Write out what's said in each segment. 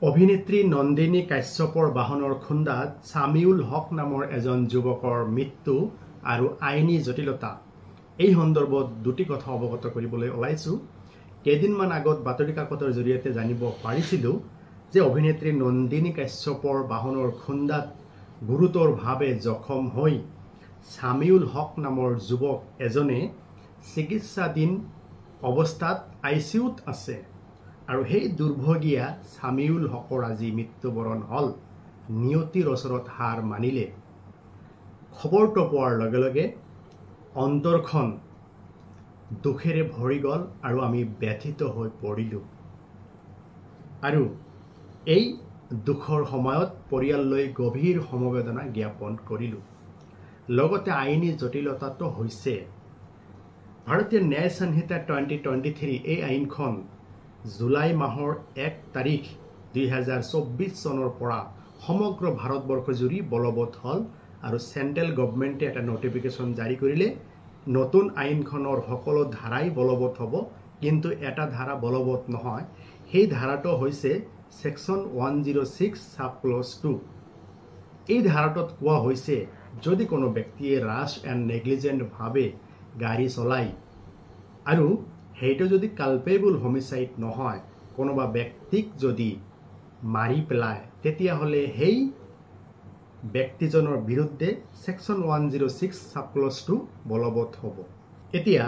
অভিনেত্ৰী নন্দিনী কাশ্যপৰ বাহনৰ খুন্দাত সামিউল হক নামৰ এজন যুৱকৰ মৃত্যু আৰু আইনী জটিলতা এই সন্দৰ্ভত দুটি কথা অৱগত কৰিবলৈ ওলাইছো। কেইদিনমান আগত বাতৰি কাকতৰ জৰিয়তে জানিব পাৰিছিলো যে অভিনেত্ৰী নন্দিনী কাশ্যপৰ বাহনৰ খুন্দাত গুৰুতৰভাৱে জখম হৈ সামিউল হক নামৰ যুৱক এজনে চিকিৎসাধীন অৱস্থাত আইচিইউত আছে আৰু সেই দুৰ্ভগীয়া সামিউল হকৰ আজি মৃত্যুবৰণ হল। নিয়তিৰ ওচৰত হাৰ মানিলে। খবৰটো পোৱাৰ লগে লগে অন্তৰখন দুখেৰে ভৰি গল আৰু আমি ব্যথিত হৈ পৰিলো আৰু এই দুখৰ সময়ত পৰিয়াললৈ গভীৰ সমবেদনা জ্ঞাপন কৰিলো। লগতে আইনী জটিলতাটো হৈছে ভাৰতীয় ন্যায় সংহিতা 2023 এই আইনখন জুলাই মাহৰ 1 তাৰিখ 2024 চনৰ পৰা সমগ্ৰ ভাৰতবৰ্ষ জুৰি বলবৎ হল আৰু সেন্ট্ৰেল গভৰ্নমেন্টে এটা নটিফিকেশন জাৰি কৰিলে নতুন আইনখনৰ সকলো ধাৰাই বলবৎ হ'ব, কিন্তু এটা ধাৰা বলবৎ নহয়। সেই ধাৰাটো হৈছে সেকশন 106 সাব ক্লজ 2। এই ধাৰাটোত কোৱা হৈছে যদি কোনো ব্যক্তিয়ে ৰাছ এণ্ড নেগলিজেন্ট ভাৱে গাড়ী চলায় আৰু সেইটো যদি কালপেবল হোমিসাইড নহয়, কোনোবা ব্যক্তিক যদি মাৰি পেলায়, তেতিয়াহ'লে সেই ব্যক্তিজনৰ বিৰুদ্ধে সেকশন 106 সাব ক্লজ 2 বলবৎ হ'ব। এতিয়া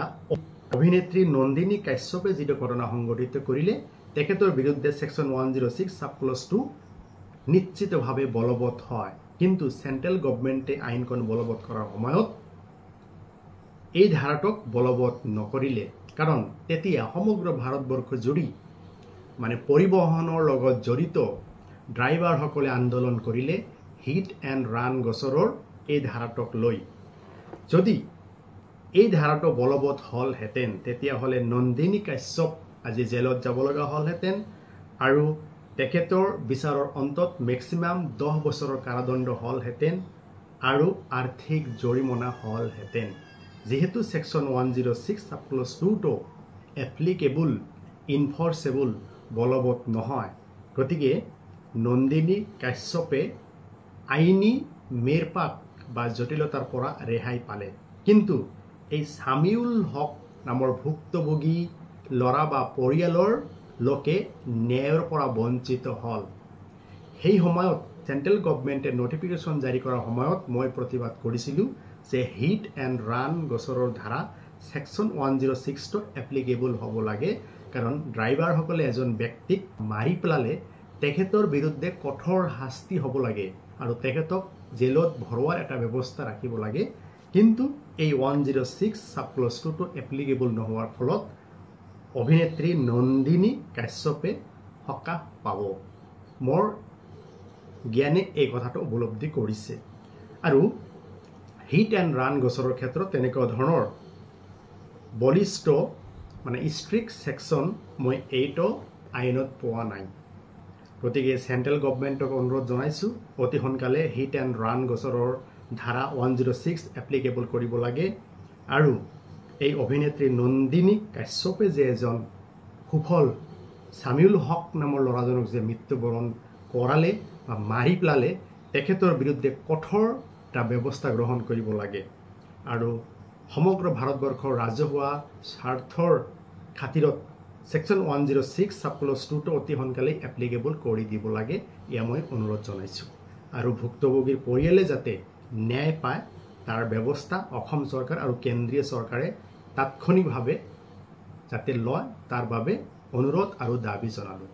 অভিনেত্ৰী নন্দিনী কাশ্যপে যিটো ঘটনা সংঘটিত কৰিলে তেখেতৰ বিৰুদ্ধে সেকশন 106 সাব ক্লজ 2 নিশ্চিতভাৱে বলবৎ হয়, কিন্তু সেন্ট্ৰেল গভৰ্নমেন্টে আইনখন বলবৎ কৰাৰ সময়ত এই ধাৰাটোক বলবৎ নকৰিলে, কাৰণ তেতিয়া সমগ্ৰ ভাৰতবৰ্ষ জুৰি মানে পৰিবহনৰ লগত জড়িত ড্ৰাইভাৰসকলে আন্দোলন কৰিলে হিট এণ্ড ৰান গোচৰৰ এই ধাৰাটোক লৈ। যদি এই ধাৰাটো বলবৎ হলহেঁতেন তেতিয়াহ'লে নন্দিনী কাশ্যপ আজি জেলত যাব লগা হলহেঁতেন আৰু তেখেতৰ বিচাৰৰ অন্তত মেক্সিমাম 10 বছৰৰ কাৰাদণ্ড হলহেঁতেন আৰু আৰ্থিক জৰিমনা হলহেঁতেন। যেহেতু সেকশন 106 সাব ক্লজ 2 এপ্লিকেবল ইনফৰ্চেবল বলবৎ নহয়, গতিকে নন্দিনী কাশ্যপে আইনী মেৰপাক বা জটিলতাৰ পৰা ৰেহাই পালে। কিন্তু এই সামিউল হক নামৰ ভুক্তভোগী ল'ৰা বা পৰিয়ালৰ লোকে ন্যায়ৰ পৰা বঞ্চিত হল। সেই সময়ত সেন্ট্ৰেল গভৰ্নমেন্টে নটিফিকেশন জাৰি কৰাৰ সময়ত মই প্ৰতিবাদ কৰিছিলো যে হিট এণ্ড ৰান গোচৰৰ ধাৰা সেকশন 106 এপ্লিকেবল হ'ব লাগে, কাৰণ ড্ৰাইভাৰসকলে এজন ব্যক্তিক মাৰি পেলালে তেখেতৰ বিৰুদ্ধে কঠোৰ শাস্তি হ'ব লাগে আৰু তেখেতক জেলত ভৰোৱাৰ এটা ব্যৱস্থা ৰাখিব লাগে। কিন্তু এই 106 সাব ক্লজ 2 এপ্লিকেবল নোহোৱাৰ ফলত অভিনেত্ৰী নন্দিনী কাশ্যপে সকাহ পাব। মোৰ জ্ঞানে এই কথাটো উপলব্ধি কৰিছে আৰু হিট এণ্ড ৰান গোচৰৰ ক্ষেত্ৰত তেনেকুৱা ধৰণৰ বলিষ্ঠ মানে ষ্ট্ৰিক্ট সেকশন মই এইটো আইনত পোৱা নাই। গতিকে সেন্ট্ৰেল গভৰ্নমেন্টক অনুৰোধ জনাইছো অতি সোনকালে হিট এণ্ড ৰান গোচৰৰ ধাৰা 106 এপ্লিকেবল কৰিব লাগে আৰু এই অভিনেত্ৰী নন্দিনী কাশ্যপে যে এজন সুফল সামিউল হক নামৰ ল'ৰাজনক যে মৃত্যুবৰণ কৰালে বা মাৰি পেলালে তেখেতৰ বিৰুদ্ধে কঠোৰ এটা ব্যৱস্থা গ্ৰহণ কৰিব লাগে আৰু সমগ্ৰ ভাৰতবৰ্ষৰ ৰাজহুৱা স্বাৰ্থৰ খাতিৰত সেকশন 106 সাব ক্লজ 2 অতি সোনকালে এপ্লিকেবল কৰি দিব লাগে, এয়া মই অনুৰোধ জনাইছো। আৰু ভুক্তভোগীৰ পৰিয়ালে যাতে ন্যায় পায় তাৰ ব্যৱস্থা অসম চৰকাৰ আৰু কেন্দ্ৰীয় চৰকাৰে তাৎক্ষণিকভাৱে যাতে লয় তাৰ বাবে অনুৰোধ আৰু দাবী জনালো।